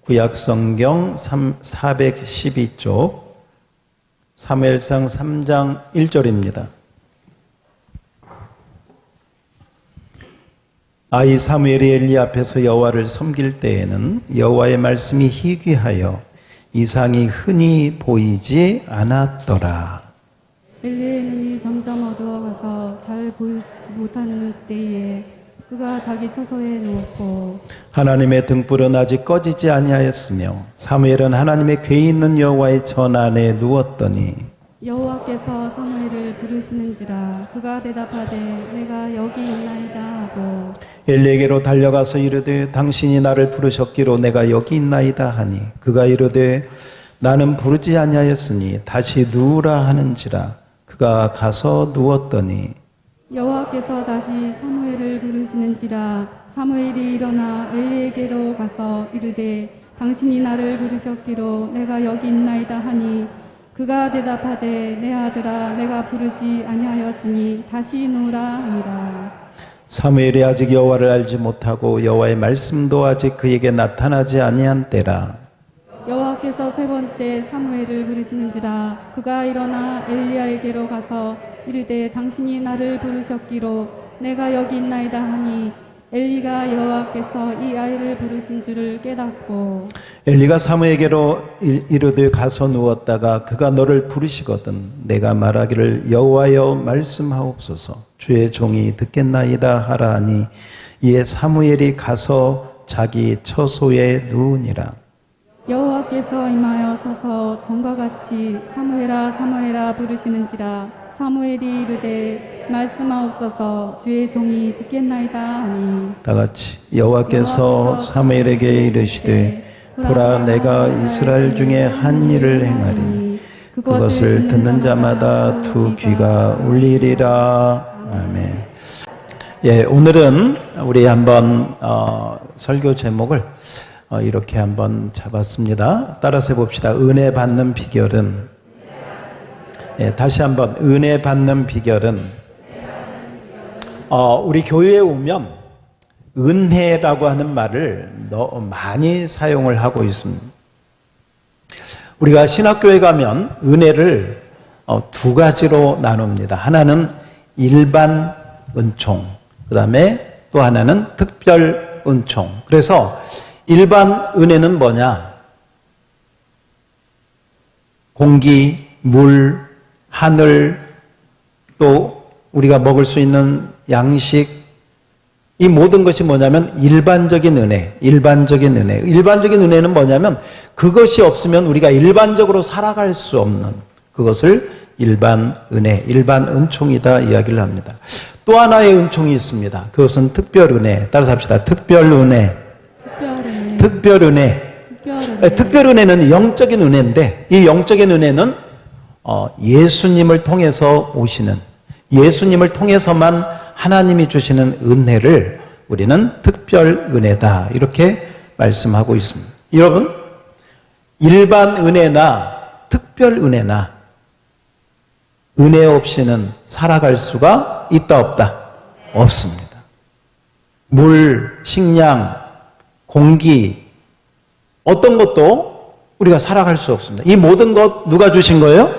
구약성경 412쪽 사무엘상 3장 1절입니다. 아이 사무엘이 엘리 앞에서 여호와를 섬길 때에는 여호와의 말씀이 희귀하여 이상이 흔히 보이지 않았더라. 엘리의 눈이 점점 어두워가서 잘 보이지 못하는 때에 그가 자기 처소에 누웠고 하나님의 등불은 아직 꺼지지 아니하였으며 사무엘은 하나님의 궤 있는 여호와의 전 안에 누웠더니 여호와께서 사무엘을 부르시는지라 그가 대답하되 내가 여기 있나이다 하고 엘리에게로 달려가서 이르되 당신이 나를 부르셨기로 내가 여기 있나이다 하니 그가 이르되 나는 부르지 아니하였으니 다시 누우라 하는지라 그가 가서 누웠더니 여호와께서 다시 사무엘을 부르시는지라 사무엘이 일어나 엘리에게로 가서 이르되 당신이 나를 부르셨기로 내가 여기 있나이다 하니 그가 대답하되 내 아들아 내가 부르지 아니하였으니 다시 누우라 하니라. 사무엘이 아직 여호와를 알지 못하고 여호와의 말씀도 아직 그에게 나타나지 아니한 때라. 여호와께서 세 번째 사무엘을 부르시는지라 그가 일어나 엘리야에게로 가서 이르되 당신이 나를 부르셨기로 내가 여기 있나이다 하니 엘리가 여호와께서 이 아이를 부르신 줄을 깨닫고 엘리가 사무엘에게로 이르되 가서 누웠다가 그가 너를 부르시거든 내가 말하기를 여호와여 말씀하옵소서 주의 종이 듣겠나이다 하라 하니 이에 사무엘이 가서 자기 처소에 누우니라. 여호와께서 임하여 서서 전과 같이 사무엘아 사무엘아 부르시는지라 사무엘이 이르되 말씀하옵소서 주의 종이 듣겠나이다 하니 다 같이 여호와께서 사무엘에게 이르시되 보라 내가 이스라엘 중에 한 일을 행하리 그것을 듣는 자마다 두 귀가 울리리라. 아멘. 예, 오늘은 우리 한번 설교 제목을 이렇게 한번 잡았습니다. 따라서 해봅시다. 은혜 받는 비결은 예, 다시 한번 은혜 받는 비결은 우리 교회에 오면 은혜라고 하는 말을 많이 사용을 하고 있습니다. 우리가 신학교에 가면 은혜를 두 가지로 나눕니다. 하나는 일반 은총, 그 다음에 또 하나는 특별 은총. 그래서 일반 은혜는 뭐냐? 공기, 물, 하늘, 또 우리가 먹을 수 있는 양식, 이 모든 것이 뭐냐면 일반적인 은혜, 일반적인 은혜. 일반적인 은혜는 뭐냐면 그것이 없으면 우리가 일반적으로 살아갈 수 없는 그것을 일반 은혜, 일반 은총이다 이야기를 합니다. 또 하나의 은총이 있습니다. 그것은 특별 은혜. 따라서 합시다. 특별 은혜. 특별 은혜. 특별 은혜는 영적인 은혜인데 이 영적인 은혜는 예수님을 통해서 오시는 예수님을 통해서만 하나님이 주시는 은혜를 우리는 특별 은혜다 이렇게 말씀하고 있습니다. 여러분 일반 은혜나 특별 은혜나 은혜 없이는 살아갈 수가 있다 없다? 없습니다. 물, 식량, 공기 어떤 것도 우리가 살아갈 수 없습니다. 이 모든 것 누가 주신 거예요?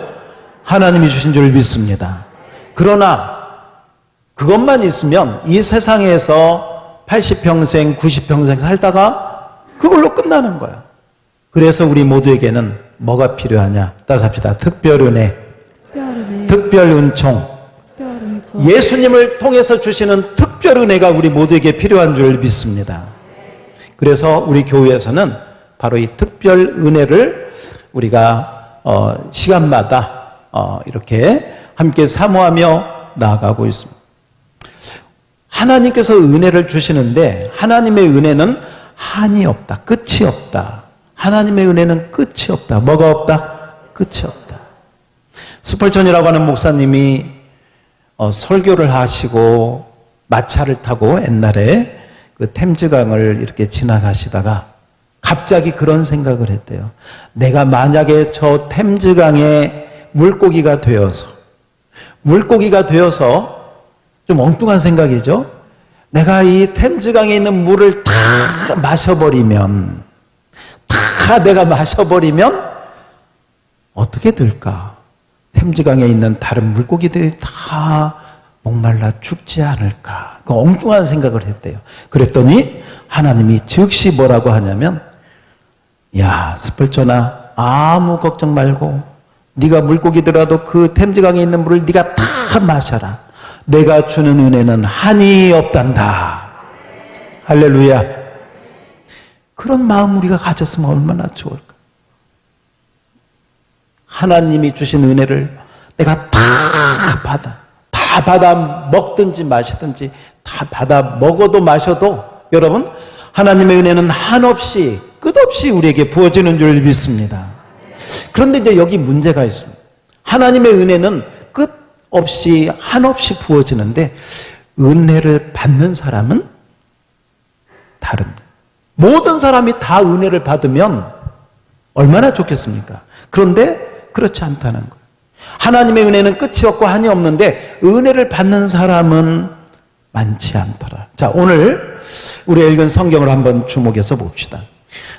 하나님이 주신 줄 믿습니다. 그러나 그것만 있으면 이 세상에서 80평생, 90평생 살다가 그걸로 끝나는 거야. 그래서 우리 모두에게는 뭐가 필요하냐? 따라서 합시다. 특별 은혜, 특별 은총. 예수님을 통해서 주시는 특별 은혜가 우리 모두에게 필요한 줄 믿습니다. 그래서 우리 교회에서는 바로 이 특별 은혜를 우리가 시간마다 이렇게 함께 사모하며 나아가고 있습니다. 하나님께서 은혜를 주시는데 하나님의 은혜는 한이 없다. 끝이 없다. 하나님의 은혜는 끝이 없다. 뭐가 없다? 끝이 없다. 스펄전이라고 하는 목사님이 설교를 하시고 마차를 타고 옛날에 그 템즈강을 이렇게 지나가시다가 갑자기 그런 생각을 했대요. 내가 만약에 저 템즈강에 물고기가 되어서 좀 엉뚱한 생각이죠. 내가 이 템즈강에 있는 물을 다 마셔버리면 다 다 내가 마셔버리면 어떻게 될까? 템즈강에 있는 다른 물고기들이 다 목말라 죽지 않을까? 그 엉뚱한 생각을 했대요. 그랬더니 하나님이 즉시 뭐라고 하냐면, 야, 스펄전아, 아무 걱정 말고 네가 물고기들라도 그 템즈강에 있는 물을 네가 다 마셔라. 내가 주는 은혜는 한이 없단다. 할렐루야. 그런 마음 우리가 가졌으면 얼마나 좋을까? 하나님이 주신 은혜를 내가 다 받아 먹든지 마시든지 다 받아 먹어도 마셔도 여러분, 하나님의 은혜는 한없이 끝없이 우리에게 부어지는 줄 믿습니다. 그런데 이제 여기 문제가 있습니다. 하나님의 은혜는 끝없이 한없이 부어지는데 은혜를 받는 사람은 다릅니다. 모든 사람이 다 은혜를 받으면 얼마나 좋겠습니까? 그런데 그렇지 않다는 거예요. 하나님의 은혜는 끝이 없고 한이 없는데 은혜를 받는 사람은 많지 않더라. 자, 오늘 우리가 읽은 성경을 한번 주목해서 봅시다.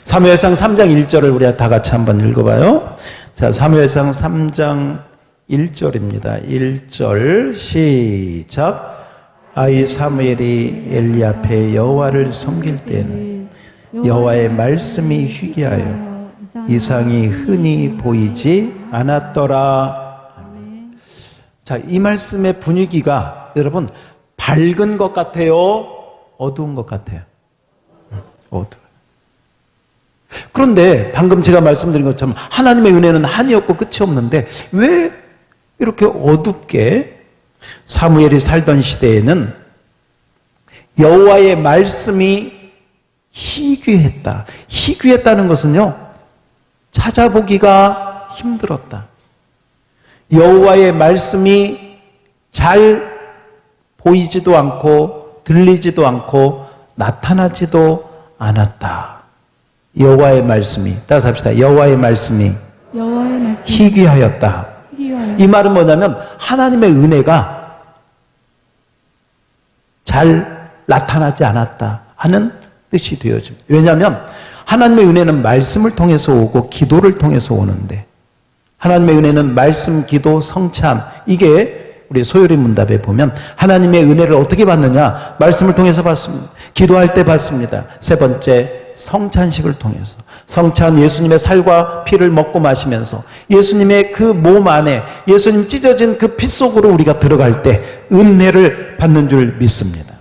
사무엘상 3장 1절을 우리가 다 같이 한번 읽어봐요. 자, 사무엘상 3장 1절입니다. 1절 시작. 아이 사무엘이 엘리 앞에 여호와를 섬길 때에는 여호와의 말씀이 희귀하여 이상이 흔히 보이지 않았더라. 자, 이 말씀의 분위기가 여러분 밝은 것 같아요? 어두운 것 같아요? 어두워요. 그런데 방금 제가 말씀드린 것처럼 하나님의 은혜는 한이 없고 끝이 없는데 왜 이렇게 어둡게 사무엘이 살던 시대에는 여호와의 말씀이 희귀했다. 희귀했다는 것은요, 찾아보기가 힘들었다. 여호와의 말씀이 잘 보이지도 않고 들리지도 않고 나타나지도 않았다. 여호와의 말씀이, 따라서 합시다. 여호와의 말씀이 희귀하였다. 이 말은 뭐냐면 하나님의 은혜가 잘 나타나지 않았다 하는 뜻이 되어집니다. 왜냐하면 하나님의 은혜는 말씀을 통해서 오고 기도를 통해서 오는데 하나님의 은혜는 말씀, 기도, 성찬, 이게 우리 소요리 문답에 보면 하나님의 은혜를 어떻게 받느냐? 말씀을 통해서 받습니다. 기도할 때 받습니다. 세 번째, 성찬식을 통해서. 성찬, 예수님의 살과 피를 먹고 마시면서 예수님의 그 몸 안에 예수님 찢어진 그 피 속으로 우리가 들어갈 때 은혜를 받는 줄 믿습니다.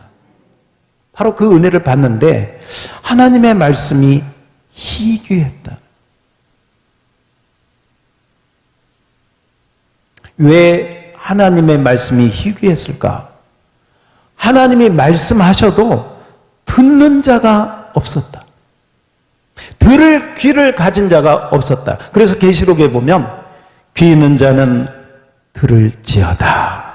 바로 그 은혜를 받는데 하나님의 말씀이 희귀했다. 왜 하나님의 말씀이 희귀했을까? 하나님이 말씀하셔도 듣는 자가 없었다. 들을 귀를 가진 자가 없었다. 그래서 계시록에 보면 귀 있는 자는 들을지어다.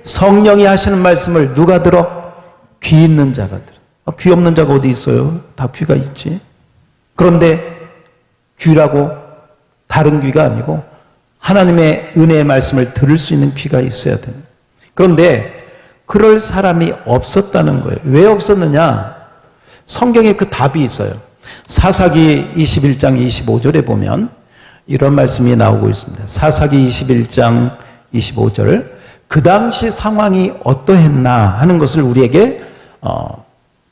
성령이 하시는 말씀을 누가 들어? 귀 있는 자가 들어. 귀 없는 자가 어디 있어요? 다 귀가 있지. 그런데 귀라고 다른 귀가 아니고 하나님의 은혜의 말씀을 들을 수 있는 귀가 있어야 됩니다. 그런데 그럴 사람이 없었다는 거예요. 왜 없었느냐? 성경에 그 답이 있어요. 사사기 21장 25절에 보면 이런 말씀이 나오고 있습니다. 사사기 21장 25절, 그 당시 상황이 어떠했나 하는 것을 우리에게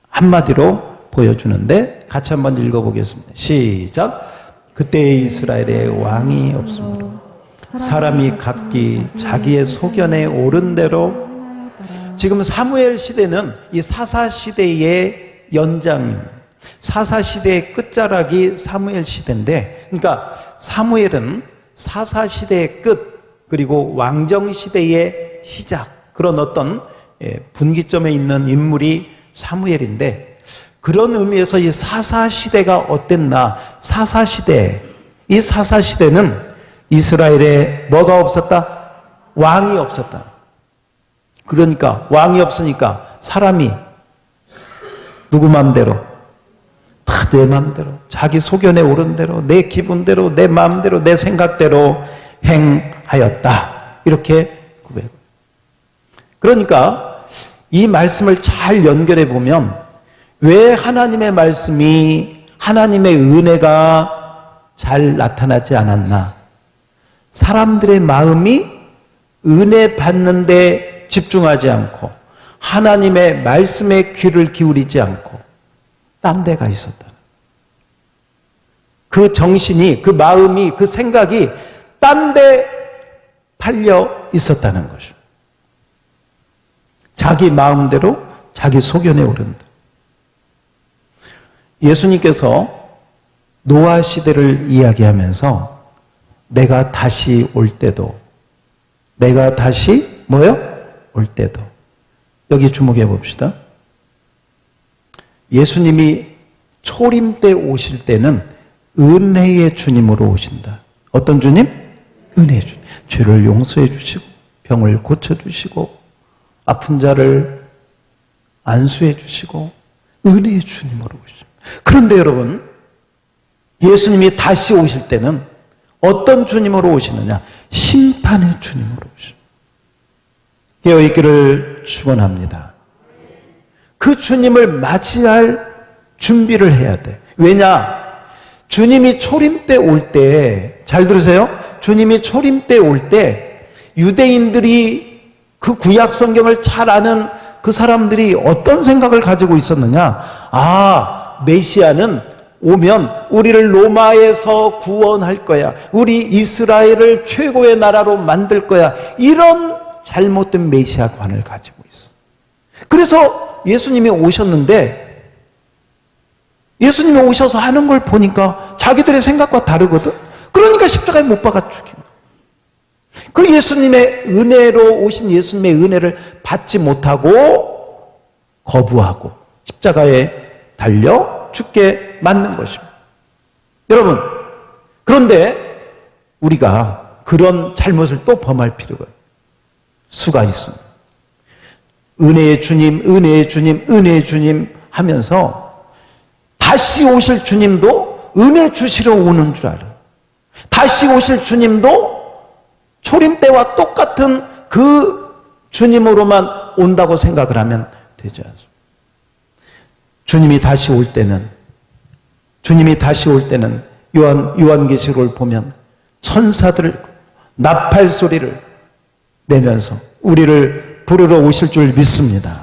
한마디로 보여주는데 같이 한번 읽어보겠습니다. 시작. 그때 이스라엘에 왕이 없으므로 사람이 각기 자기의 소견에 오른 대로. 지금 사무엘 시대는 이 사사 시대의 연장입니다. 사사 시대의 끝자락이 사무엘 시대인데, 그러니까 사무엘은 사사 시대의 끝 그리고 왕정 시대의 시작, 그런 어떤 분기점에 있는 인물이 사무엘인데, 그런 의미에서 이 사사 시대가 어땠나? 사사 시대, 이 사사 시대는 이스라엘에 뭐가 없었다? 왕이 없었다. 그러니까 왕이 없으니까 사람이 누구 마음대로, 다 내 마음대로, 자기 소견에 오른 대로, 내 기분대로, 내 마음대로, 내 생각대로 행하였다. 이렇게 고백. 그러니까 이 말씀을 잘 연결해 보면 왜 하나님의 말씀이, 하나님의 은혜가 잘 나타나지 않았나? 사람들의 마음이 은혜 받는데 집중하지 않고 하나님의 말씀에 귀를 기울이지 않고 딴 데가 있었다. 그 정신이, 그 마음이, 그 생각이 딴 데 팔려 있었다는 것이죠. 자기 마음대로 자기 소견에 오른다. 예수님께서 노아 시대를 이야기하면서 내가 다시 올 때도, 내가 다시 올 때도. 여기 주목해 봅시다. 예수님이 초림 때 오실 때는 은혜의 주님으로 오신다. 어떤 주님? 은혜의 주님. 죄를 용서해 주시고 병을 고쳐 주시고 아픈 자를 안수해 주시고 은혜의 주님으로 오십니다. 그런데 여러분, 예수님이 다시 오실 때는 어떤 주님으로 오시느냐? 심판의 주님으로 오십니다. 깨어있기를 축원합니다. 그 주님을 맞이할 준비를 해야 돼. 왜냐? 주님이 초림 때 올 때, 잘 들으세요. 주님이 초림 때 올 때 유대인들이 그 구약 성경을 잘 아는 그 사람들이 어떤 생각을 가지고 있었느냐? 아, 메시아는 오면 우리를 로마에서 구원할 거야. 우리 이스라엘을 최고의 나라로 만들 거야. 이런 잘못된 메시아관을 가지고 있어. 그래서 예수님이 오셨는데 예수님이 오셔서 하는 걸 보니까 자기들의 생각과 다르거든. 그러니까 십자가에 못 박아 죽인 거야. 그 예수님의 은혜로 오신 예수님의 은혜를 받지 못하고 거부하고 십자가에 달려 죽게 맞는 것입니다. 여러분, 그런데 우리가 그런 잘못을 또 범할 필요가 수가 있습니다. 은혜의 주님, 은혜의 주님, 은혜의 주님 하면서 다시 오실 주님도 은혜 주시러 오는 줄 알아. 다시 오실 주님도 초림 때와 똑같은 그 주님으로만 온다고 생각을 하면 되지 않습니까? 주님이 다시 올 때는 요한계시록을 보면 천사들 나팔 소리를 내면서 우리를 부르러 오실 줄 믿습니다.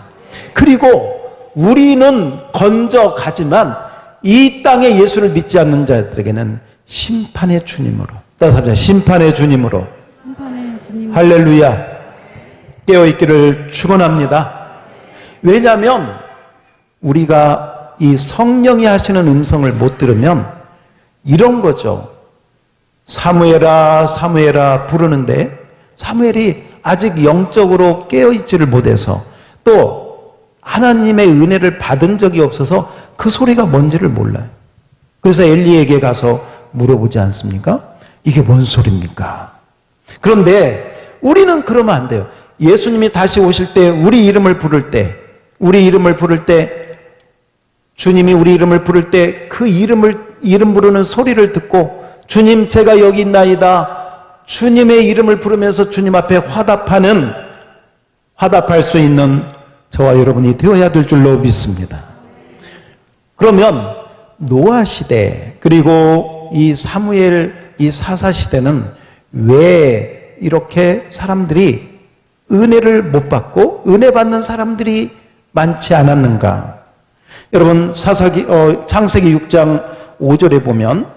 그리고 우리는 건져가지만 이 땅에 예수를 믿지 않는 자들에게는 심판의 주님으로, 따라서 합시다. 심판의 주님으로. 심판의 주님. 할렐루야. 깨어있기를 축원합니다. 왜냐하면 우리가 이 성령이 하시는 음성을 못 들으면 이런 거죠. 사무엘아 사무엘아 부르는데 사무엘이 아직 영적으로 깨어있지를 못해서 또 하나님의 은혜를 받은 적이 없어서 그 소리가 뭔지를 몰라요. 그래서 엘리에게 가서 물어보지 않습니까? 이게 뭔 소리입니까? 그런데 우리는 그러면 안 돼요. 예수님이 다시 오실 때 우리 이름을 부를 때 주님이 우리 이름을 부를 때 그 이름 부르는 소리를 듣고 주님 제가 여기 있나이다. 주님의 이름을 부르면서 주님 앞에 화답할 수 있는 저와 여러분이 되어야 될 줄로 믿습니다. 그러면 노아 시대 그리고 이 사무엘 이 사사 시대는 왜 이렇게 사람들이 은혜를 못 받고 은혜 받는 사람들이 많지 않았는가? 여러분 창세기 6장 5절에 보면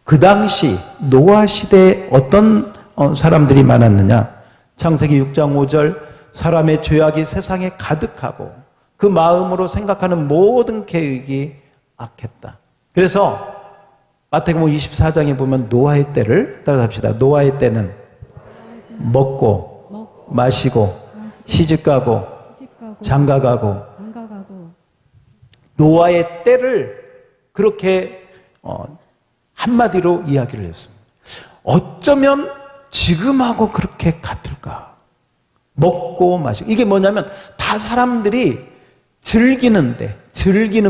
그 당시 노아 시대에 어떤 사람들이 많았느냐? 창세기 6장 5절 사람의 죄악이 세상에 가득하고 그 마음으로 생각하는 모든 계획이 악했다. 그래서 마태복음 24장에 보면 노아의 때를 따라합시다. 노아의 때는 먹고 마시고 시집가고 장가가고 노아의 때를 그렇게 한마디로 이야기를 했습니다. 어쩌면 지금하고 그렇게 같을까? 먹고 마시고 이게 뭐냐면 다 사람들이 즐기는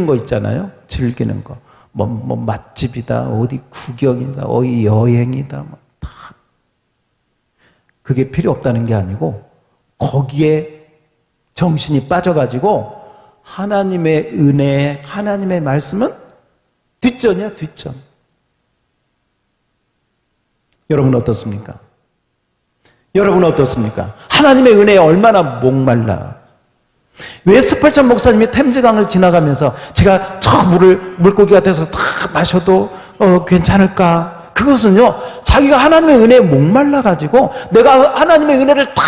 거 있잖아요. 즐기는 거. 뭐 맛집이다, 어디 구경이다, 어디 여행이다, 다 그게 필요 없다는 게 아니고 거기에 정신이 빠져가지고 하나님의 은혜, 하나님의 말씀은 뒷전이야, 뒷전. 여러분 어떻습니까? 여러분 어떻습니까? 하나님의 은혜에 얼마나 목말라. 왜 스펄전 목사님이 템즈강을 지나가면서 제가 저 물고기 같아서 다 마셔도 괜찮을까? 그것은요, 자기가 하나님의 은혜에 목말라가지고 내가 하나님의 은혜를 다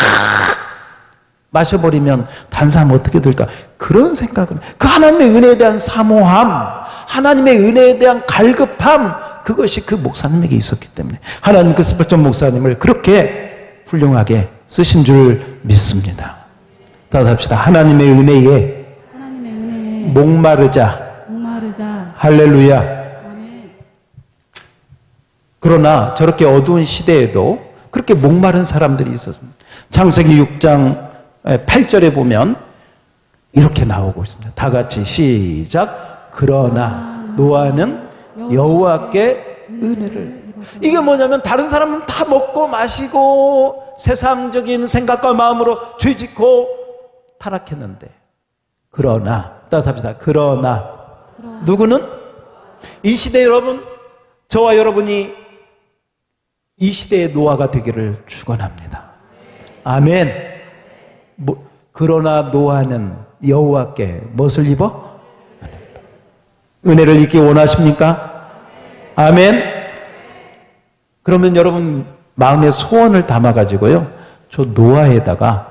마셔버리면 다른 사람 어떻게 될까? 그런 생각은, 그 하나님의 은혜에 대한 사모함, 하나님의 은혜에 대한 갈급함, 그것이 그 목사님에게 있었기 때문에 하나님 그 스펄전 목사님을 그렇게 훌륭하게 쓰신 줄 믿습니다. 따라서 합시다. 하나님의 은혜에 목마르자. 할렐루야. 아멘. 그러나 저렇게 어두운 시대에도 그렇게 목마른 사람들이 있었습니다. 창세기 6장 8절에 보면 이렇게 나오고 있습니다. 다 같이 시작. 그러나 노아는 여호와께 은혜를. 이게 뭐냐면 다른 사람은 다 먹고 마시고 세상적인 생각과 마음으로 죄짓고 타락했는데, 그러나 따라서 합시다. 그러나 누구는? 이 시대 여러분, 저와 여러분이 이 시대의 노아가 되기를 축원합니다. 아멘. 그러나 노아는 여호와께 무엇을 입어? 은혜를 입기 원하십니까? 아멘. 그러면 여러분 마음의 소원을 담아가지고요, 저 노아에다가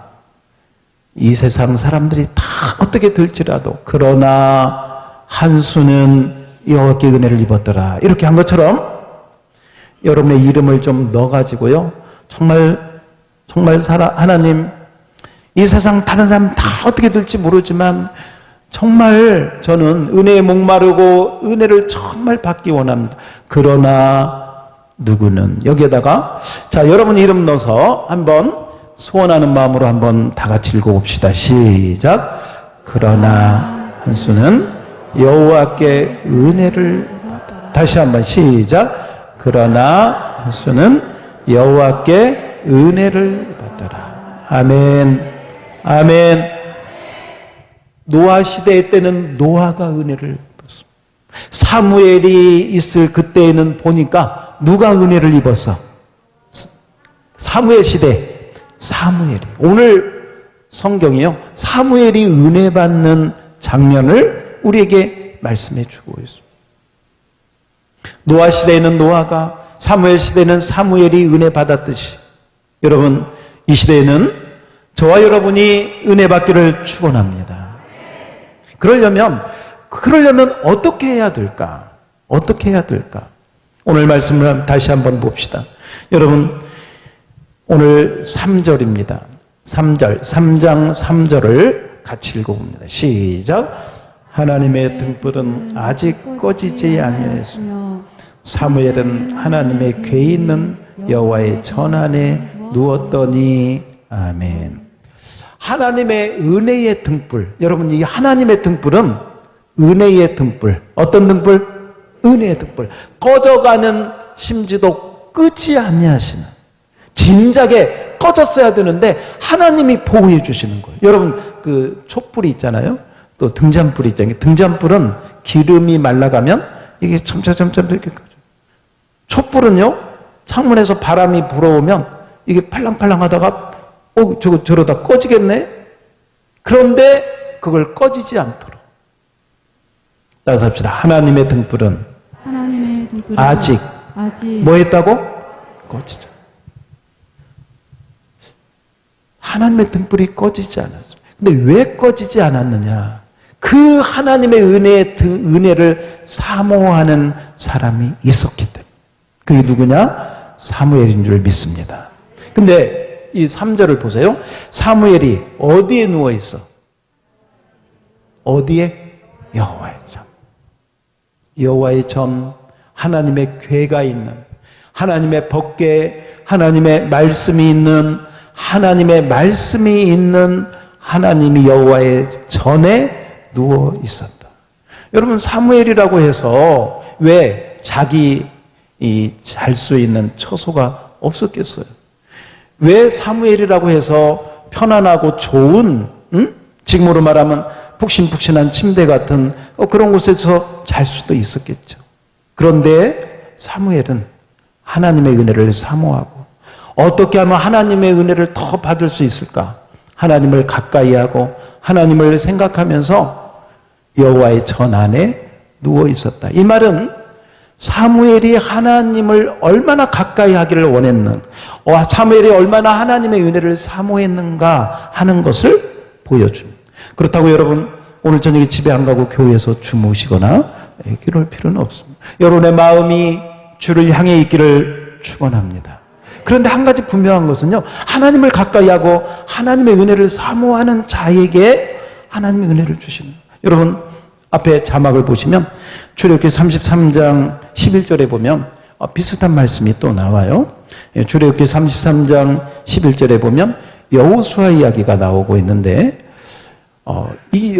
이 세상 사람들이 다 어떻게 될지라도 그러나 한수는 여호와께 은혜를 입었더라, 이렇게 한 것처럼 여러분의 이름을 좀 넣어가지고요, 정말 하나님, 이 세상 다른 사람 다 어떻게 될지 모르지만 정말 저는 은혜에 목마르고 은혜를 정말 받기 원합니다. 그러나 누구는, 여기에다가 자 여러분 이름 넣어서 한번 소원하는 마음으로 한번 다 같이 읽어봅시다. 시작. 그러나 한수는 여호와께 은혜를 받더라. 다시 한번 시작. 그러나 한수는 여호와께 은혜를 받더라. 아멘. 아멘. 노아 시대 때는 노아가 은혜를 입었어. 사무엘이 있을 그때에는 보니까 누가 은혜를 입었어? 사무엘 시대. 사무엘이. 오늘 성경이요, 사무엘이 은혜 받는 장면을 우리에게 말씀해 주고 있습니다. 노아 시대에는 노아가, 사무엘 시대에는 사무엘이 은혜 받았듯이 여러분 이 시대에는 저와 여러분이 은혜 받기를 축원합니다. 그러려면 어떻게 해야 될까? 어떻게 해야 될까? 오늘 말씀을 다시 한번 봅시다. 여러분 오늘 3절입니다. 3절, 3장 3절을 같이 읽어봅니다. 시작. 하나님의 등불은 아직 꺼지지 아니하였으며 사무엘은 하나님의 궤 있는 여호와의 전 안에 누웠더니. 아멘. 하나님의 은혜의 등불. 여러분 이 하나님의 등불은 은혜의 등불. 어떤 등불? 은혜의 등불. 꺼져가는 심지도 끄지 아니하시는, 진작에 꺼졌어야 되는데 하나님이 보호해 주시는 거예요. 여러분 그 촛불이 있잖아요. 또 등잔불이 있잖아요. 등잔불은 기름이 말라가면 이게 점차점차 이렇게 꺼져. 촛불은요, 창문에서 바람이 불어오면 이게 팔랑팔랑 하다가 저러다 꺼지겠네? 그런데 그걸 꺼지지 않도록. 따라서 합시다. 하나님의 등불은 아직 뭐 했다고? 꺼지죠. 하나님의 등불이 꺼지지 않았습니다. 근데 왜 꺼지지 않았느냐? 그 하나님의 은혜를 사모하는 사람이 있었기 때문에. 그게 누구냐? 사무엘인 줄 믿습니다. 근데 이 3절을 보세요. 사무엘이 어디에 누워 있어? 어디에? 여호와의 전. 여호와의 전, 하나님의 궤가 있는, 하나님의 법궤, 하나님의 말씀이 있는, 하나님의 말씀이 있는 하나님이 여호와의 전에 누워 있었다. 여러분 사무엘이라고 해서 왜 자기 잘 수 있는 처소가 없었겠어요? 왜 사무엘이라고 해서 편안하고 좋은, 지금으로 말하면 푹신푹신한 침대 같은 그런 곳에서 잘 수도 있었겠죠. 그런데 사무엘은 하나님의 은혜를 사모하고 어떻게 하면 하나님의 은혜를 더 받을 수 있을까? 하나님을 가까이 하고 하나님을 생각하면서 여호와의 전 안에 누워 있었다. 이 말은 사무엘이 하나님을 얼마나 가까이 하기를 원했는, 사무엘이 얼마나 하나님의 은혜를 사모했는가 하는 것을 보여줍니다. 그렇다고 여러분 오늘 저녁에 집에 안 가고 교회에서 주무시거나 이럴 필요는 없습니다. 여러분의 마음이 주를 향해 있기를 축원합니다. 그런데 한 가지 분명한 것은요, 하나님을 가까이 하고 하나님의 은혜를 사모하는 자에게 하나님의 은혜를 주시는 거예요. 여러분 앞에 자막을 보시면 출애굽기 33장 11절에 보면 비슷한 말씀이 또 나와요. 출애굽기 33장 11절에 보면 여호수아 이야기가 나오고 있는데 이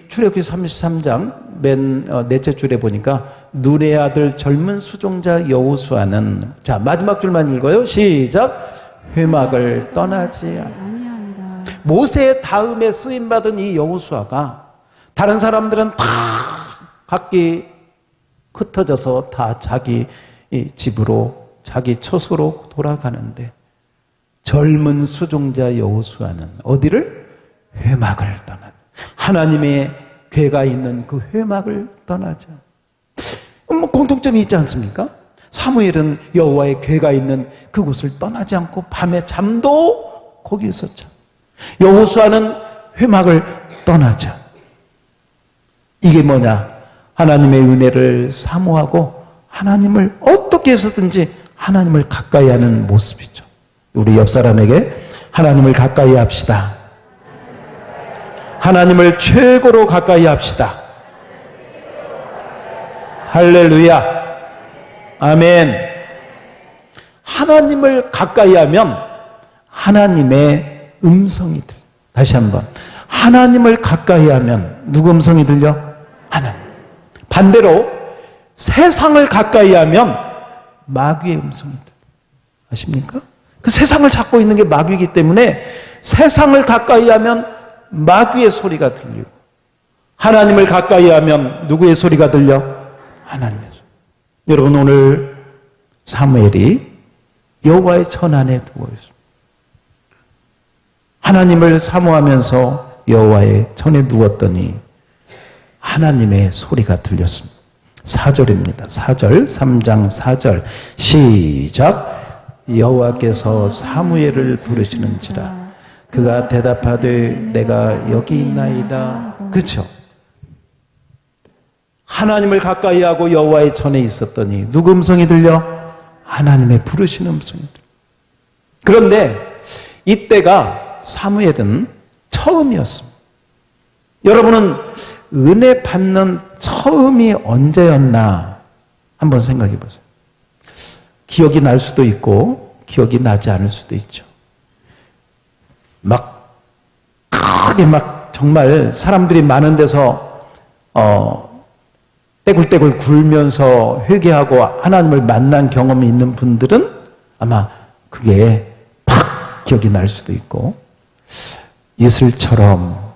출애굽기 33장 맨 넷째 줄에 보니까 눈의 아들 젊은 수종자 여호수아는, 자 마지막 줄만 읽어요. 시작. 회막을 떠나지 아니하니라. 모세 다음에 쓰임 받은 이 여호수아가 다른 사람들은 다 각기 흩어져서 다 자기 집으로 자기 처소로 돌아가는데 젊은 수종자 여호수아는 어디를? 회막을 떠나, 하나님의 궤가 있는 그 회막을 떠나죠. 공통점이 있지 않습니까? 사무엘은 여호와의 궤가 있는 그곳을 떠나지 않고 밤에 잠도 거기에서 자. 여호수아는 회막을 떠나죠. 이게 뭐냐? 하나님의 은혜를 사모하고 하나님을 어떻게 해서든지 하나님을 가까이 하는 모습이죠. 우리 옆 사람에게 하나님을 가까이 합시다. 하나님을 최고로 가까이 합시다. 할렐루야. 아멘. 하나님을 가까이 하면 하나님의 음성이 들려. 다시 한번. 하나님을 가까이 하면 누구 음성이 들려? 하나님. 반대로 세상을 가까이 하면 마귀의 음성이 들려. 아십니까? 그 세상을 잡고 있는 게 마귀이기 때문에 세상을 가까이 하면 마귀의 소리가 들리고 하나님을 가까이 하면 누구의 소리가 들려? 하나님의 소리. 여러분 오늘 사무엘이 여호와의 전 안에 누워 있습니다. 하나님을 사모하면서 여호와의 전에 누웠더니 하나님의 소리가 들렸습니다. 4절입니다. 4절, 3장 4절 시작. 여호와께서 사무엘을 부르시는지라 그가 대답하되 내가 여기 있나이다. 그렇죠? 하나님을 가까이 하고 여호와의 전에 있었더니 누구 음성이 들려? 하나님의 부르시는 음성이 들려. 그런데 이때가 사무엘은 처음이었습니다. 여러분은 은혜 받는 처음이 언제였나 한번 생각해 보세요. 기억이 날 수도 있고 기억이 나지 않을 수도 있죠. 막 크게 막 정말 사람들이 많은 데서 떼굴떼굴 굴면서 회개하고 하나님을 만난 경험이 있는 분들은 아마 그게 팍 기억이 날 수도 있고 이슬처럼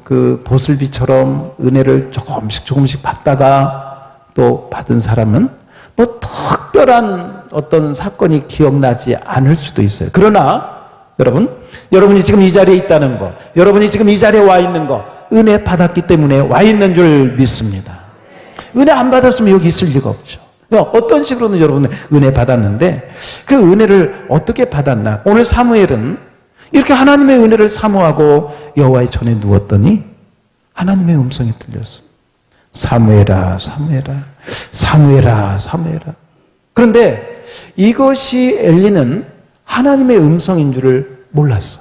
그 보슬비처럼 은혜를 조금씩 받다가 또 받은 사람은 뭐 특별한 어떤 사건이 기억나지 않을 수도 있어요. 그러나 여러분이 지금 이 자리에 있다는 거, 여러분이 지금 이 자리에 와 있는 거 은혜 받았기 때문에 와 있는 줄 믿습니다. 은혜 안 받았으면 여기 있을 리가 없죠. 어떤 식으로는 여러분은 은혜 받았는데 그 은혜를 어떻게 받았나? 오늘 사무엘은 이렇게 하나님의 은혜를 사모하고 여호와의 전에 누웠더니 하나님의 음성이 들렸어. 사무엘아, 사무엘아, 사무엘아, 사무엘아. 그런데 이것이 엘리는 하나님의 음성인 줄을 몰랐어.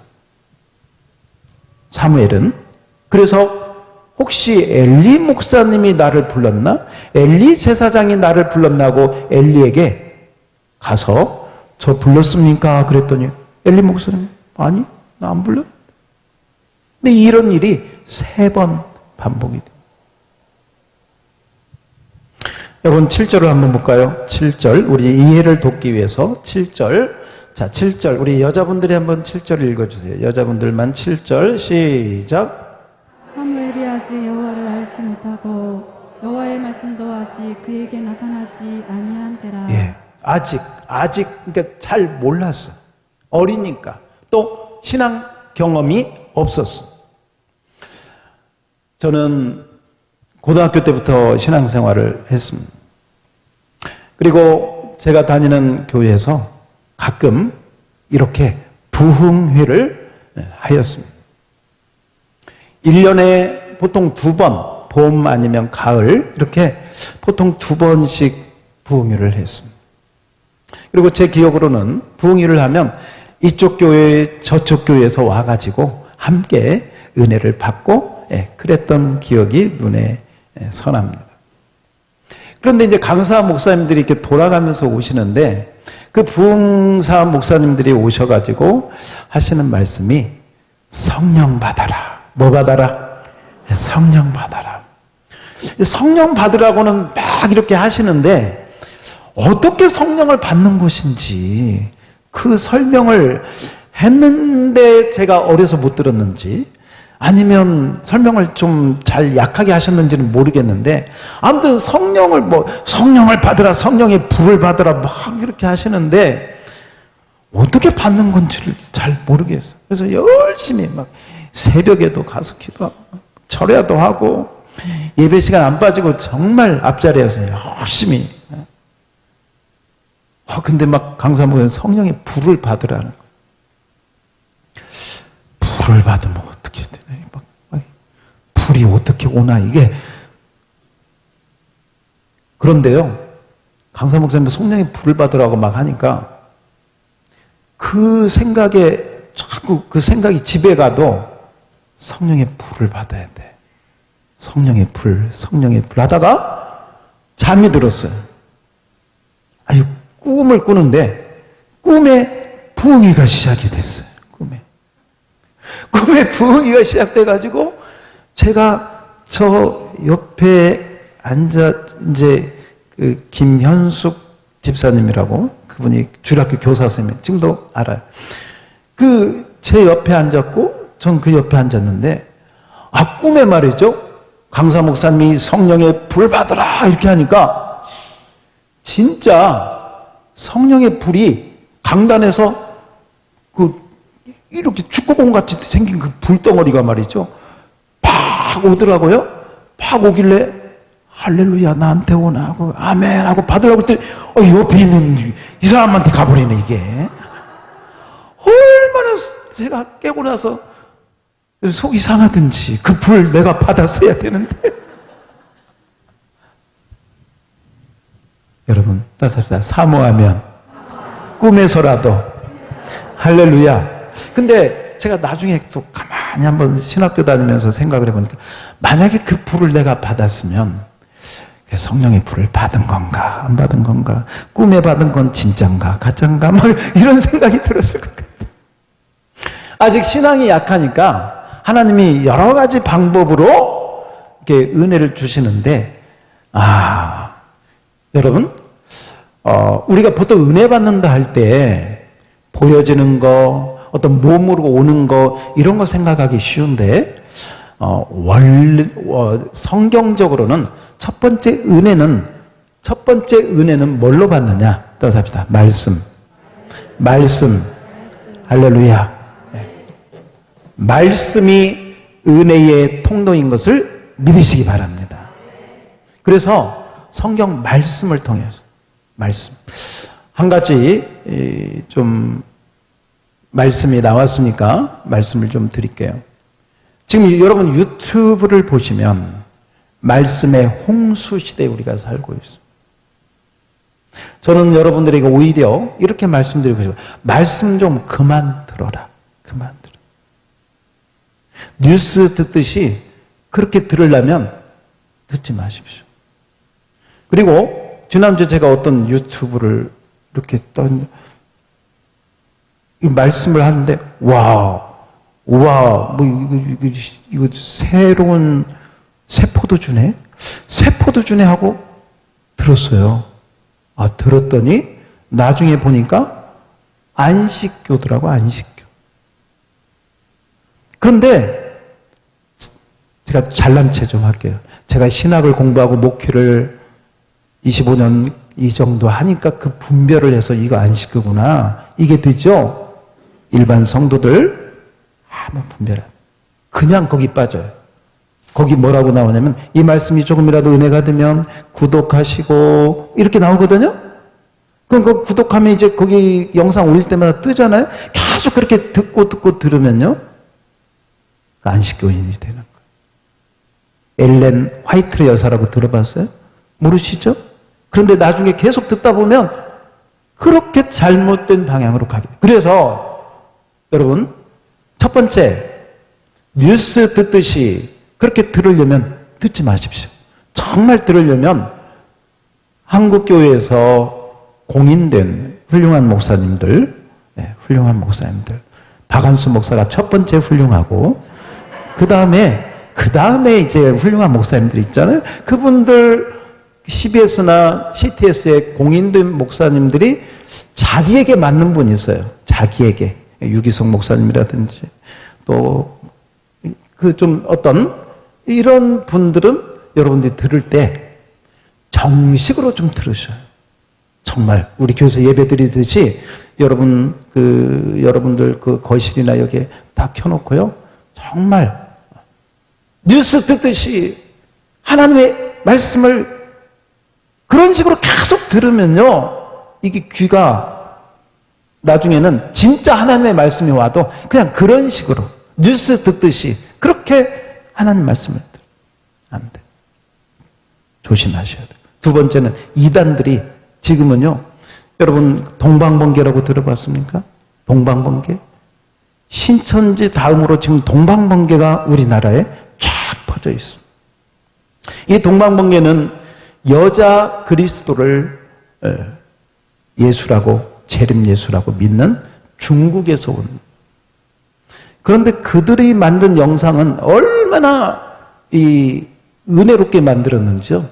사무엘은. 그래서 혹시 엘리 목사님이 나를 불렀나? 엘리 제사장이 나를 불렀나고 엘리에게 가서 저 불렀습니까? 그랬더니 엘리 목사님 아니 나 안 불렀. 근데 이런 일이 3번 반복이 돼. 여러분 7절을 한번 볼까요? 7절 우리 이해를 돕기 위해서 7절. 자 7절 우리 여자분들이 한번 7절 읽어주세요. 여자분들만 7절 시작. 사무엘이 아직 여호와를 알지 못하고 여호와의 말씀 말씀도 아직 그에게 나타나지 아니한 때라. 예, 아직 그러니까 잘 몰랐어. 어리니까. 또 신앙 경험이 없었어. 저는 고등학교 때부터 신앙생활을 했습니다. 그리고 제가 다니는 교회에서 가끔 이렇게 부흥회를 하였습니다. 1년에 보통 2번, 봄 아니면 가을 이렇게 보통 2번씩 부흥회를 했습니다. 그리고 제 기억으로는 부흥회를 하면 이쪽 교회 저쪽 교회에서 와가지고 함께 은혜를 받고 그랬던 기억이 눈에 선합니다. 그런데 이제 강사 목사님들이 이렇게 돌아가면서 오시는데 그 부흥사 목사님들이 오셔가지고 하시는 말씀이 성령 받아라. 뭐 받아라? 성령 받아라. 성령 받으라고는 막 이렇게 하시는데 어떻게 성령을 받는 것인지 그 설명을 했는데 제가 어려서 못 들었는지 아니면 설명을 좀 잘 약하게 하셨는지는 모르겠는데 아무튼 성령을 받으라, 성령의 불을 받으라 막 이렇게 하시는데 어떻게 받는 건지를 잘 모르겠어요. 그래서 열심히 막 새벽에도 가서 기도하고 절야도 하고 예배 시간 안 빠지고 정말 앞자리에서 열심히. 근데 막 강사 목사님 성령의 불을 받으라는 거예요. 불을 받으면 어떻게 되나? 불이 어떻게 오나 이게. 그런데요, 강사 목사님 성령의 불을 받으라고 막 하니까 그 생각에 자꾸 그 생각이 집에 가도 성령의 불을 받아야 돼. 성령의 불 하다가 잠이 들었어요. 아유, 꿈을 꾸는데 꿈에 부흥회가 시작이 됐어요. 꿈에 부흥회가 시작돼가지고 제가 저 옆에 앉아 이제 그 김현숙 집사님이라고 그분이 주일학교 교사 선생님 지금도 알아요. 그 제 옆에 앉았고 전 그 옆에 앉았는데 꿈에 말이죠. 강사 목사님이 성령의 불 받으라 이렇게 하니까 진짜 성령의 불이 강단에서 이렇게 축구공 같이 생긴 그 불덩어리가 말이죠. 팍 오더라고요. 팍 오길래 할렐루야 나한테 오나 하고 아멘 하고 받으려고 했더니 옆에 있는 이 사람한테 가버리네 이게. 얼마나 제가 깨고 나서 속이 상하든지 그 불 내가 받았어야 되는데. 여러분 따뜻합니다. 사모하면 꿈에서라도 할렐루야. 근데 제가 나중에 또 가만히 한번 신학교 다니면서 생각을 해보니까 만약에 그 불을 내가 받았으면 성령의 불을 받은 건가 안 받은 건가, 꿈에 받은 건 진짠가 가짠가 막 이런 생각이 들었을 것 같아요. 아직 신앙이 약하니까 하나님이 여러 가지 방법으로 이렇게 은혜를 주시는데 여러분 우리가 보통 은혜 받는다 할 때 보여지는 거 어떤 몸으로 오는 거 이런 거 생각하기 쉬운데 성경적으로는 첫 번째 은혜는 뭘로 받느냐? 따라서 합시다. 말씀. 할렐루야. 네. 말씀이 은혜의 통로인 것을 믿으시기 바랍니다. 그래서 성경 말씀을 통해서 한 가지 좀 말씀이 나왔으니까 말씀을 좀 드릴게요. 지금 여러분 유튜브를 보시면 말씀의 홍수 시대에 우리가 살고 있습니다. 저는 여러분들에게 오히려 이렇게 말씀드리고 싶어요. 말씀 좀 그만 들어라. 그만 들어. 뉴스 듣듯이 그렇게 들으려면 듣지 마십시오. 그리고 지난주에 제가 어떤 유튜브를 이렇게 이 말씀을 하는데 이거 새로운 세포도주네? 세포도주네 하고 들었어요. 들었더니 나중에 보니까 안식교더라고, 안식교. 그런데 제가 잘난 체 좀 할게요. 제가 신학을 공부하고 목회를 25년 이 정도 하니까 그 분별을 해서 이거 안식구구나. 이게 되죠? 일반 성도들 아무 분별 안. 그냥 거기 빠져요. 거기 뭐라고 나오냐면 이 말씀이 조금이라도 은혜가 되면 구독하시고 이렇게 나오거든요. 그럼 그 구독하면 이제 거기 영상 올릴 때마다 뜨잖아요. 계속 그렇게 듣고 들으면요. 그 안식교인이 되는 거예요. 엘렌 화이트 여사라고 들어봤어요? 모르시죠? 그런데 나중에 계속 듣다 보면 그렇게 잘못된 방향으로 가게 돼요. 그래서 여러분 첫 번째 뉴스 듣듯이 그렇게 들으려면 듣지 마십시오. 정말 들으려면 한국교회에서 공인된 훌륭한 목사님들, 훌륭한 목사님들, 박한수 목사가 첫 번째 훌륭하고 그 다음에 이제 훌륭한 목사님들 있잖아요. 그분들 CBS나 CTS의 공인된 목사님들이 자기에게 맞는 분이 있어요. 자기에게. 유기성 목사님이라든지 또 그 좀 어떤 이런 분들은 여러분들이 들을 때 정식으로 좀 들으셔요. 정말 우리 교회에서 예배 드리듯이 여러분들 그 거실이나 여기에 다 켜놓고요. 정말 뉴스 듣듯이 하나님의 말씀을 그런 식으로 계속 들으면요. 이게 귀가 나중에는 진짜 하나님의 말씀이 와도 그냥 그런 식으로 뉴스 듣듯이 그렇게 하나님 말씀을 들어요. 안 돼. 조심하셔야 돼요. 두 번째는 이단들이 지금은요. 여러분 동방번개라고 들어봤습니까? 동방번개? 신천지 다음으로 지금 동방번개가 우리나라에 쫙 퍼져 있습니다. 이 동방번개는 여자 그리스도를 예수라고 재림 예수라고 믿는 중국에서 온. 그런데 그들이 만든 영상은 얼마나 이 은혜롭게 만들었는지요.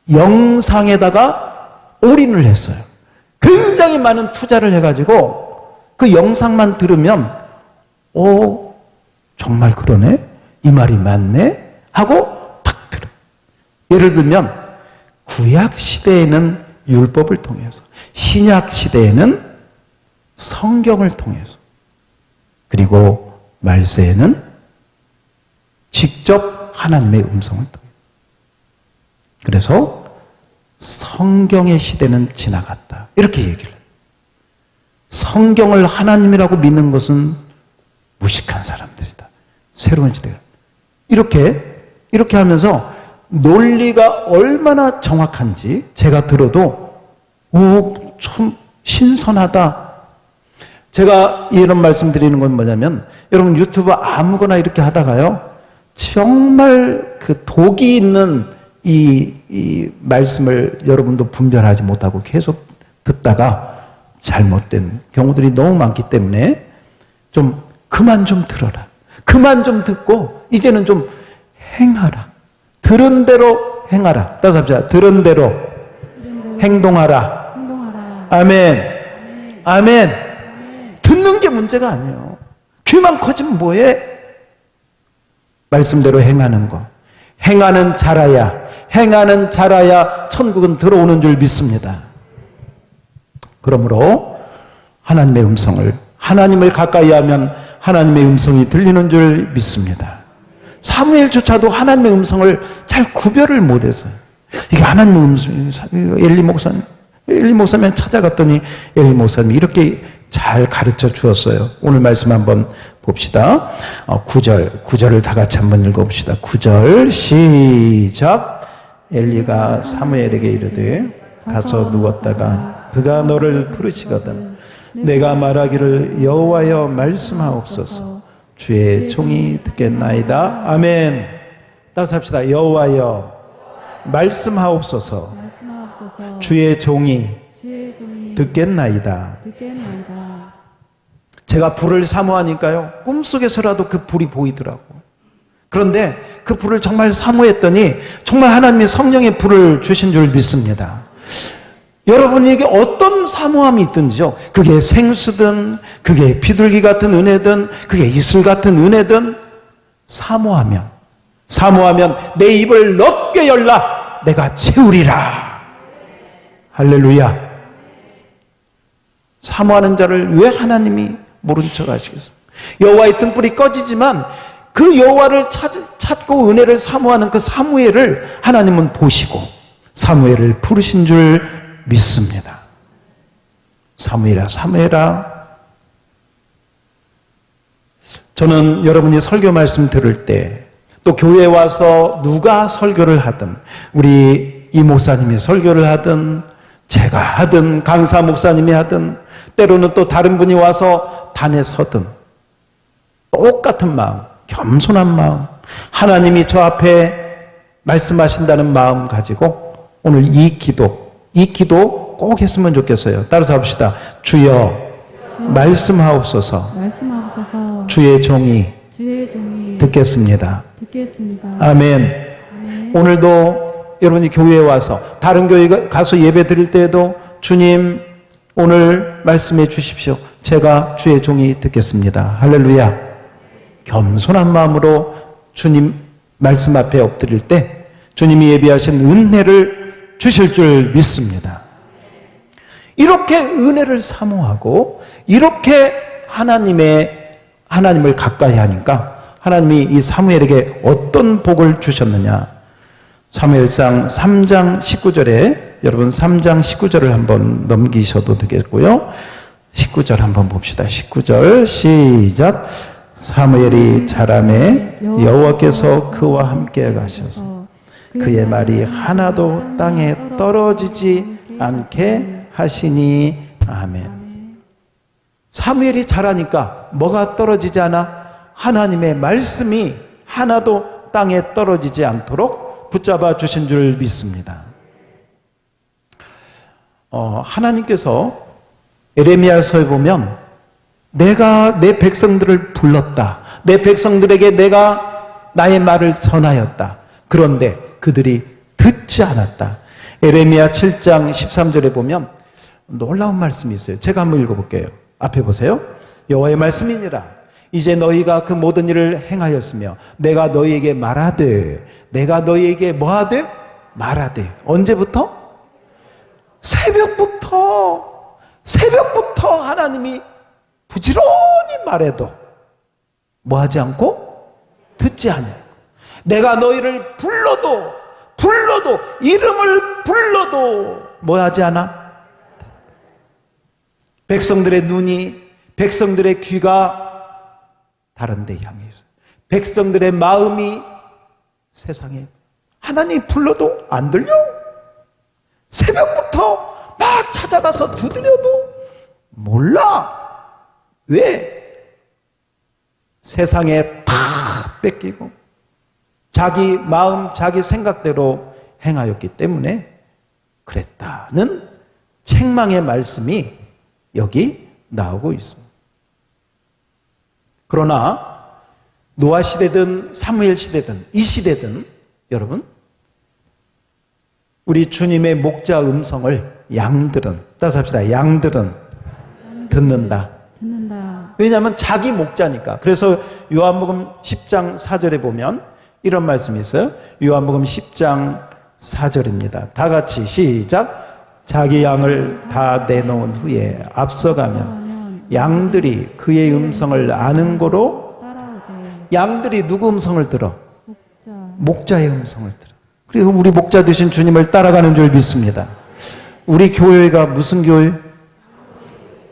영상에다가 올인을 했어요. 굉장히 많은 투자를 해가지고 그 영상만 들으면 정말 그러네? 이 말이 맞네? 하고 탁 들어요. 예를 들면 구약 시대에는 율법을 통해서, 신약 시대에는 성경을 통해서, 그리고 말세에는 직접 하나님의 음성을 통해서. 그래서 성경의 시대는 지나갔다. 이렇게 얘기를 해요. 성경을 하나님이라고 믿는 것은 무식한 사람들이다. 새로운 시대가. 이렇게 하면서 논리가 얼마나 정확한지 제가 들어도 참 신선하다. 제가 이런 말씀 드리는 건 뭐냐면 여러분 유튜브 아무거나 이렇게 하다가요. 정말 그 독이 있는 이 말씀을 여러분도 분별하지 못하고 계속 듣다가 잘못된 경우들이 너무 많기 때문에 좀 그만 좀 들어라. 그만 좀 듣고 이제는 좀 행하라. 들은 대로 행하라. 따라서 합시다. 들은 대로 행동하라. 아멘. 아멘. 듣는 게 문제가 아니에요. 귀만 커지면 뭐해? 말씀대로 행하는 거. 행하는 자라야 천국은 들어오는 줄 믿습니다. 그러므로 하나님의 음성을, 하나님을 가까이 하면 하나님의 음성이 들리는 줄 믿습니다. 사무엘조차도 하나님의 음성을 잘 구별을 못해서 이게 하나님의 음성이 엘리 목사님 찾아갔더니 엘리 목사님이 이렇게 잘 가르쳐 주었어요. 오늘 말씀 한번 봅시다. 9절을 다 같이 한번 읽어봅시다. 9절 시작. 엘리가 사무엘에게 이르되 가서 누웠다가 그가 너를 부르시거든 내가 말하기를 여호와여 말씀하옵소서 주의 종이 듣겠나이다. 아멘. 따라서 합시다. 여호와여 말씀하옵소서 주의 종이 듣겠나이다. 제가 불을 사모하니까요 꿈속에서라도 그 불이 보이더라고. 그런데 그 불을 정말 사모했더니 정말 하나님이 성령의 불을 주신 줄 믿습니다. 여러분에게 어떤 사모함이 있든지요, 그게 생수든 그게 비둘기 같은 은혜든 그게 이슬 같은 은혜든 사모하면 사모하면 내 입을 넓게 열라 내가 채우리라. 할렐루야. 사모하는 자를 왜 하나님이 모른 척 하시겠어요? 여호와의 등불이 꺼지지만 그 여호와를 찾고 은혜를 사모하는 그 사무엘을 하나님은 보시고 사무엘을 부르신 줄 믿습니다. 사무엘아, 사무엘아. 저는 여러분이 설교 말씀 들을 때 또 교회에 와서 누가 설교를 하든 우리 이 목사님이 설교를 하든 제가 하든 강사 목사님이 하든 때로는 또 다른 분이 와서 단에 서든 똑같은 마음, 겸손한 마음, 하나님이 저 앞에 말씀하신다는 마음 가지고 오늘 이 기도 꼭 했으면 좋겠어요. 따라서 합시다. 주여 말씀하옵소서. 주의 종이 듣겠습니다. 아멘. 오늘도 여러분이 교회에 와서 다른 교회 가서 예배 드릴 때에도 주님 오늘 말씀해 주십시오. 제가 주의 종이 듣겠습니다. 할렐루야. 겸손한 마음으로 주님 말씀 앞에 엎드릴 때 주님이 예비하신 은혜를 주실 줄 믿습니다. 이렇게 은혜를 사모하고 이렇게 하나님을 가까이 하니까 하나님이 이 사무엘에게 어떤 복을 주셨느냐. 사무엘상 3장 19절에 여러분 3장 19절을 한번 넘기셔도 되겠고요. 19절 한번 봅시다. 19절 시작. 사무엘이 자라매 여호와께서 그와 함께 가셔서 그의 말이 하나도 땅에 떨어지지 않게 하시니. 아멘. 사무엘이 자라니까 뭐가 떨어지지 않아? 하나님의 말씀이 하나도 땅에 떨어지지 않도록 붙잡아 주신 줄 믿습니다. 하나님께서 에레미야서에 보면 내가 내 백성들을 불렀다. 내 백성들에게 내가 나의 말을 전하였다. 그런데 그들이 듣지 않았다. 에레미야 7장 13절에 보면 놀라운 말씀이 있어요. 제가 한번 읽어볼게요. 앞에 보세요. 여호와의 말씀이니라. 이제 너희가 그 모든 일을 행하였으며 내가 너희에게 말하되 내가 너희에게 뭐하되? 말하되. 언제부터? 새벽부터 하나님이 부지런히 말해도 뭐하지 않고? 듣지 않아요. 내가 너희를 불러도 이름을 불러도 뭐하지 않아? 백성들의 눈이 백성들의 귀가 다른 데 향해 있어요. 백성들의 마음이 세상에 하나님 불러도 안 들려. 새벽부터 막 찾아가서 두드려도 몰라. 왜? 세상에 다 뺏기고 자기 마음, 자기 생각대로 행하였기 때문에 그랬다는 책망의 말씀이 여기 나오고 있습니다. 그러나 노아 시대든 사무엘 시대든 이 시대든 여러분 우리 주님의 목자 음성을 양들은 따라서 합시다. 양들은 듣는다. 왜냐하면 자기 목자니까. 그래서 요한복음 10장 4절에 보면 이런 말씀이 있어요. 요한복음 10장 4절입니다. 다 같이 시작. 자기 양을 다 내놓은 후에 앞서가면 양들이 그의 음성을 아는 거로. 양들이 누구 음성을 들어? 목자의 음성을 들어. 그리고 우리 목자 되신 주님을 따라가는 줄 믿습니다. 우리 교회가 무슨 교회?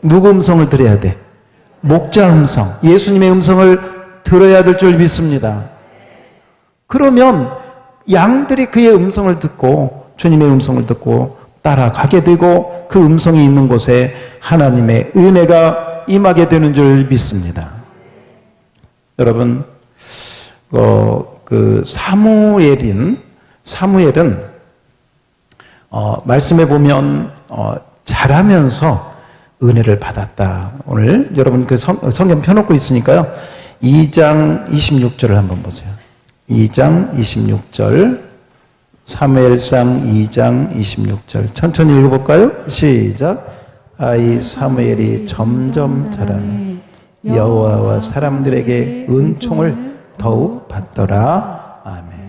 누구 음성을 들어야 돼? 목자 음성, 예수님의 음성을 들어야 될 줄 믿습니다. 그러면 양들이 그의 음성을 듣고 주님의 음성을 듣고 따라가게 되고 그 음성이 있는 곳에 하나님의 은혜가 임하게 되는 줄 믿습니다. 여러분, 그 사무엘은 말씀해 보면 자라면서 은혜를 받았다. 오늘 여러분 그 성경 펴놓고 있으니까요. 2장 26절을 한번 보세요. 2장 26절 사무엘상 2장 26절 천천히 읽어볼까요? 시작. 아이 사무엘이 점점 자라매 여호와와 사람들에게 은총을 더욱 받더라. 아멘.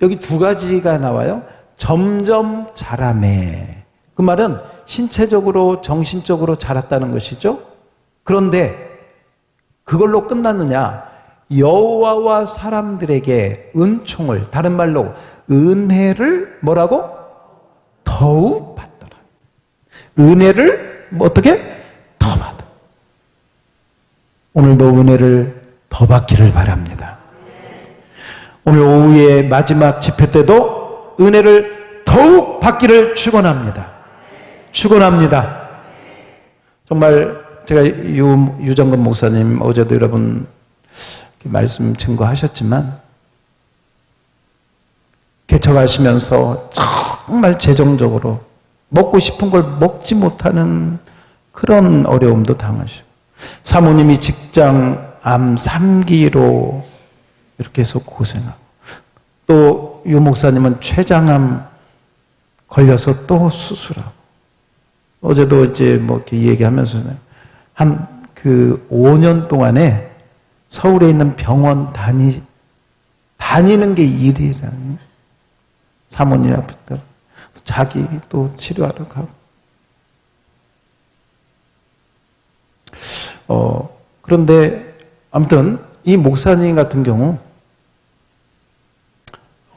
여기 두 가지가 나와요. 점점 자라매. 그 말은 신체적으로 정신적으로 자랐다는 것이죠. 그런데 그걸로 끝났느냐? 여호와와 사람들에게 은총을, 다른 말로 은혜를 뭐라고? 더욱 받더라. 은혜를 어떻게? 더 받아. 오늘도 은혜를 더 받기를 바랍니다. 오늘 오후에 마지막 집회 때도 은혜를 더욱 받기를 축원합니다. 축원합니다. 정말 제가 유정근 목사님 어제도 여러분 말씀 증거하셨지만 개척하시면서 정말 재정적으로 먹고 싶은 걸 먹지 못하는 그런 어려움도 당하시고, 사모님이 직장 암 3기로 이렇게 해서 고생하고, 또 유 목사님은 췌장암 걸려서 또 수술하고, 어제도 이제 뭐 이렇게 얘기하면서는 한 그 5년 동안에 서울에 있는 병원 다니는 게 일이라는, 사모님 아프니까 자기 또 치료하러 가고. 그런데 아무튼 이 목사님 같은 경우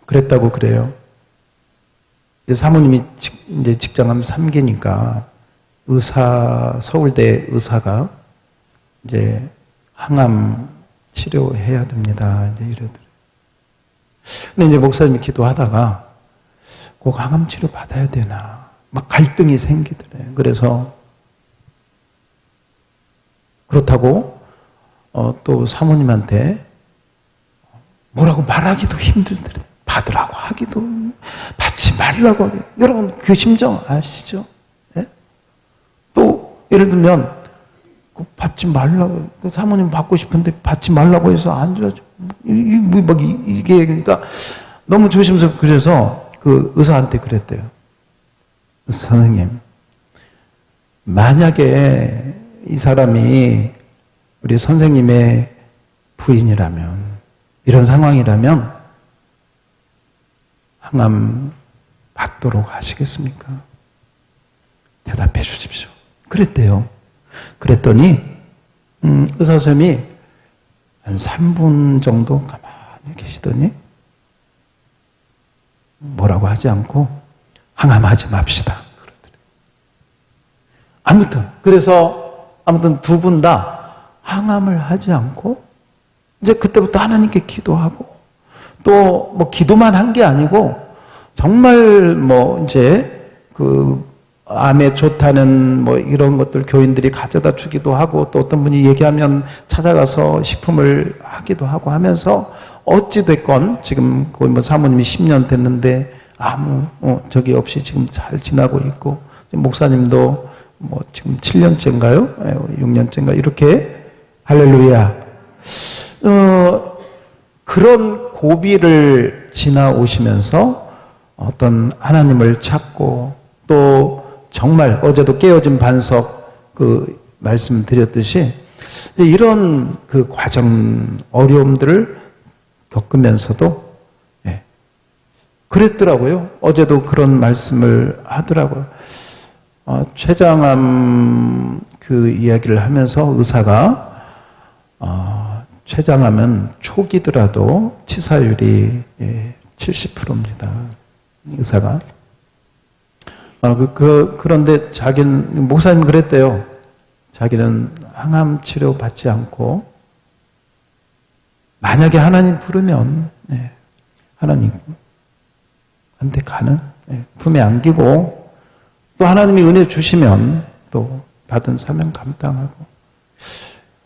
그랬다고 그래요. 사모님이 이제 직장암 3기니까 서울대 의사가 이제 항암 치료해야 됩니다. 이제 이러더라고요. 근데 이제 목사님이 기도하다가 꼭 항암 치료 받아야 되나 막 갈등이 생기더래요. 그래서 그렇다고 또 사모님한테 뭐라고 말하기도 힘들더래요. 받으라고 하기도, 받지 말라고 하기도. 여러분 그 심정 아시죠? 네? 또 예를 들면 받지 말라고, 사모님 받고 싶은데 받지 말라고 해서 안 줘야죠. 이게 그러니까 너무 조심스럽고, 그래서 그 의사한테 그랬대요. 선생님, 만약에 이 사람이 우리 선생님의 부인이라면, 이런 상황이라면 항암 받도록 하시겠습니까? 대답해 주십시오. 그랬대요. 그랬더니 의사 선생님이 한 3분 정도 가만히 계시더니 뭐라고 하지 않고 항암하지 맙시다 그러더래요. 아무튼 두 분 다 항암을 하지 않고, 이제 그때부터 하나님께 기도하고, 또 뭐 기도만 한 게 아니고 정말 뭐 이제 그 암에 좋다는 뭐 이런 것들 교인들이 가져다 주기도 하고, 또 어떤 분이 얘기하면 찾아가서 식품을 하기도 하고 하면서 어찌됐건 지금 거의 뭐 사모님이 10년 됐는데 아무 적이 없이 지금 잘 지나고 있고, 목사님도 뭐 지금 7년째인가요? 6년째인가 이렇게 할렐루야. 그런 고비를 지나오시면서 어떤 하나님을 찾고, 또 정말 어제도 깨어진 반석 그 말씀드렸듯이 이런 그 과정, 어려움들을 겪으면서도 그랬더라고요. 어제도 그런 말씀을 하더라고요. 췌장암 그 이야기를 하면서 의사가 췌장암은 초기더라도 치사율이 70%입니다. 의사가. 그런데 자기는, 목사님 그랬대요. 자기는 항암 치료 받지 않고, 만약에 하나님 부르면 하나님한테 가는, 품에 안기고, 또 하나님이 은혜 주시면 또 받은 사명 감당하고.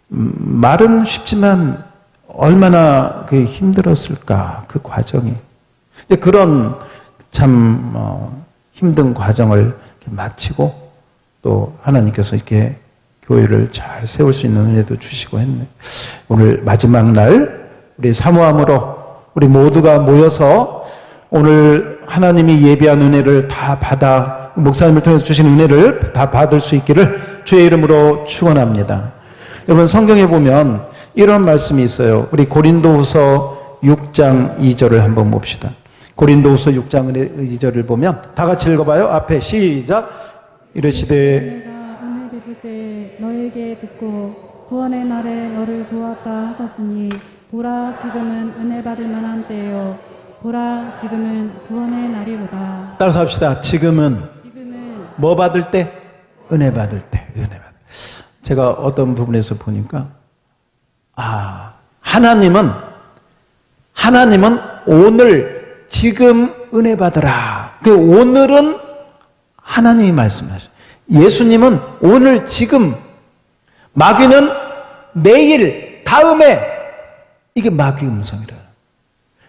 말은 쉽지만 얼마나 힘들었을까, 그 과정이. 그런 참 힘든 과정을 마치고, 또 하나님께서 이렇게 교회를 잘 세울 수 있는 은혜도 주시고 했네. 오늘 마지막 날 우리 사모함으로 우리 모두가 모여서 오늘 하나님이 예비한 은혜를 다 받아, 목사님을 통해서 주신 은혜를 다 받을 수 있기를 주의 이름으로 축원합니다. 여러분 성경에 보면 이런 말씀이 있어요. 우리 고린도후서 6장 2절을 한번 봅시다. 고린도후서 6장 2절을 보면 다 같이 읽어봐요. 앞에 시작. 이르시되 내가 은혜 베풀 때 너에게 듣고 구원의 날에 너를 도왔다 하셨으니 보라 지금은 은혜 받을 만한 때요 보라 지금은 구원의 날이로다. 따라서 합시다. 지금은 뭐 받을 때? 은혜 받을 때. 은혜 받을 때. 제가 어떤 부분에서 보니까 하나님은 오늘 지금 은혜 받으라. 그 오늘은 하나님이 말씀하셔요. 예수님은 오늘 지금, 마귀는 내일, 다음에, 이게 마귀 음성이라.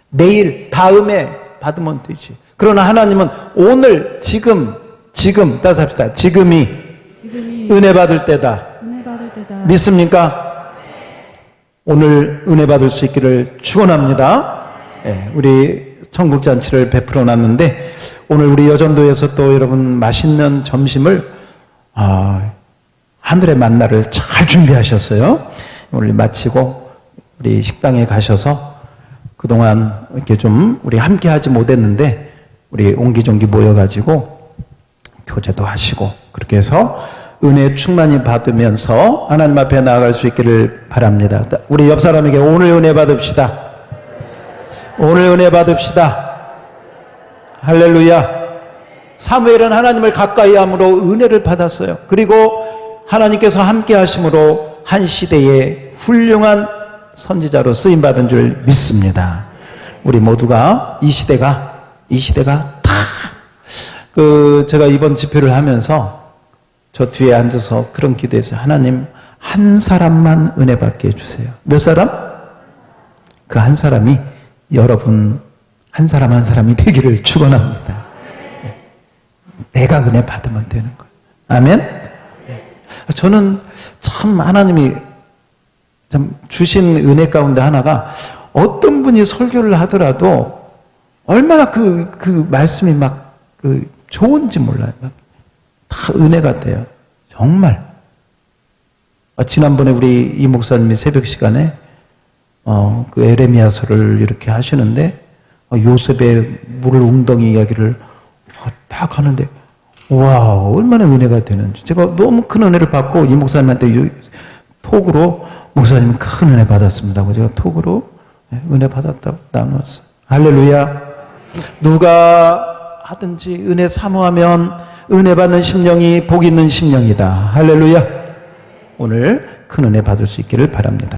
내일, 다음에 받으면 되지. 그러나 하나님은 오늘, 지금, 따라서 합시다. 지금이 은혜 받을 때다. 믿습니까? 오늘 은혜 받을 수 있기를 축원합니다. 우리 천국잔치를 베풀어 놨는데 오늘 우리 여전도에서 또 여러분 맛있는 점심을 하늘의 만나를 잘 준비하셨어요. 오늘 마치고 우리 식당에 가셔서 그동안 이렇게 좀 우리 함께 하지 못했는데 우리 옹기종기 모여가지고 교제도 하시고 그렇게 해서 은혜 충만히 받으면서 하나님 앞에 나아갈 수 있기를 바랍니다. 우리 옆 사람에게 오늘 은혜 받읍시다. 오늘 은혜 받읍시다. 할렐루야. 사무엘은 하나님을 가까이 함으로 은혜를 받았어요. 그리고 하나님께서 함께 하심으로 한 시대에 훌륭한 선지자로 쓰임받은 줄 믿습니다. 우리 모두가 이 시대가 다 제가 이번 집회를 하면서 저 뒤에 앉아서 그런 기도했어요. 하나님, 한 사람만 은혜 받게 해주세요. 몇 사람? 그 한 사람이 여러분 한 사람 한 사람이 되기를 축원합니다. 내가 은혜 받으면 되는 거예요. 아멘? 저는 참 하나님이 참 주신 은혜 가운데 하나가 어떤 분이 설교를 하더라도 얼마나 그 말씀이 막 좋은지 몰라요. 다 은혜 같아요. 정말. 지난번에 우리 이 목사님이 새벽 시간에 그 에레미야서를 이렇게 하시는데 요셉의 물 웅덩이 이야기를 딱 하는데 와 얼마나 은혜가 되는지 제가 너무 큰 은혜를 받고 이 목사님한테 톡으로 목사님 큰 은혜 받았습니다. 제가 톡으로 은혜 받았다고 나누었어요. 할렐루야. 누가 하든지 은혜 사모하면 은혜 받는 심령이 복 있는 심령이다. 할렐루야. 오늘 큰 은혜 받을 수 있기를 바랍니다.